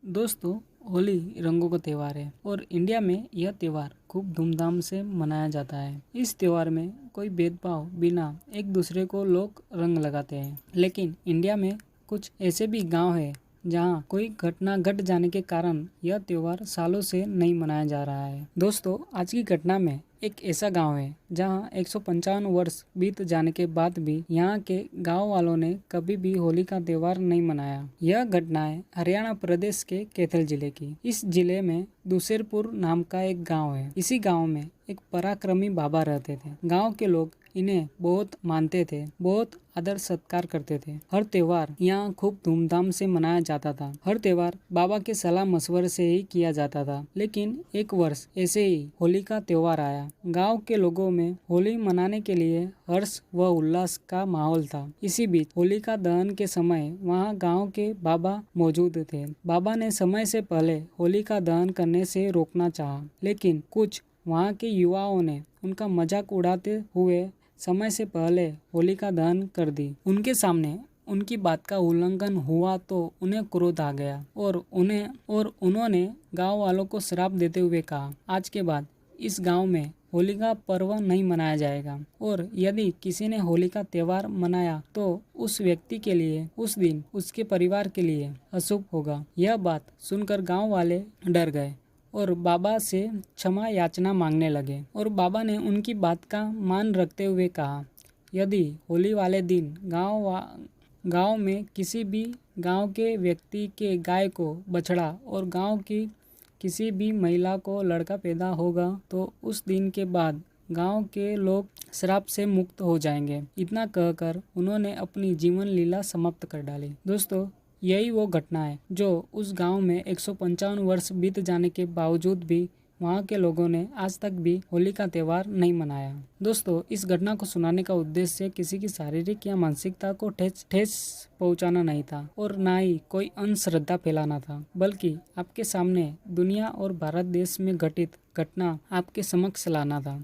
दोस्तों, होली रंगों का त्यौहार है और इंडिया में यह त्यौहार खूब धूमधाम से मनाया जाता है। इस त्यौहार में कोई भेदभाव बिना एक दूसरे को लोग रंग लगाते हैं। लेकिन इंडिया में कुछ ऐसे भी गांव हैं जहां कोई घटना घट जाने के कारण यह त्यौहार सालों से नहीं मनाया जा रहा है। दोस्तों, आज की घटना में एक ऐसा गांव है जहां 155 वर्ष बीत जाने के बाद भी यहाँ के गांव वालों ने कभी भी होली का त्यौहार नहीं मनाया। यह घटना है हरियाणा प्रदेश के कैथल जिले की। इस जिले में दूसरपुर नाम का एक गांव है। इसी गांव में एक पराक्रमी बाबा रहते थे। गांव के लोग इन्हें बहुत मानते थे, बहुत आदर सत्कार करते थे। हर त्योहार यहाँ खूब धूमधाम से मनाया जाता था। हर त्योहार बाबा के सलाह मशवरे से ही किया जाता था। लेकिन एक वर्ष ऐसे ही होली का त्योहार आया। गांव के लोगों में होली मनाने के लिए हर्ष व उल्लास का माहौल था। इसी बीच होलिका दहन के समय वहाँ गांव के बाबा मौजूद थे। बाबा ने समय से पहले होलिका दहन करने से रोकना चाहा, लेकिन कुछ वहाँ के युवाओं ने उनका मजाक उड़ाते हुए समय से पहले होलिका दहन कर दी। उनके सामने उनकी बात का उल्लंघन हुआ तो उन्हें क्रोध आ गया और उन्होंने गांव वालों को श्राप देते हुए कहा, आज के बाद इस गांव में होली का पर्व नहीं मनाया जाएगा और यदि किसी ने होली का त्यौहार मनाया तो उस व्यक्ति के लिए उस दिन उसके परिवार के लिए अशुभ होगा। यह बात सुनकर गांव वाले डर गए और बाबा से क्षमा याचना मांगने लगे और बाबा ने उनकी बात का मान रखते हुए कहा, यदि होली वाले दिन गांव में किसी भी गांव के व्यक्ति के गाय को बछड़ा और गांव की किसी भी महिला को लड़का पैदा होगा तो उस दिन के बाद गांव के लोग श्राप से मुक्त हो जाएंगे। इतना कहकर उन्होंने अपनी जीवन लीला समाप्त कर डाली। दोस्तों, यही वो घटना है जो उस गांव में 155 वर्ष बीत जाने के बावजूद भी वहां के लोगों ने आज तक भी होली का त्यौहार नहीं मनाया। दोस्तों, इस घटना को सुनाने का उद्देश्य किसी की शारीरिक या मानसिकता को ठेस पहुंचाना नहीं था और ना ही कोई अंधश्रद्धा फैलाना था, बल्कि आपके सामने दुनिया और भारत देश में घटित घटना आपके समक्ष लाना था।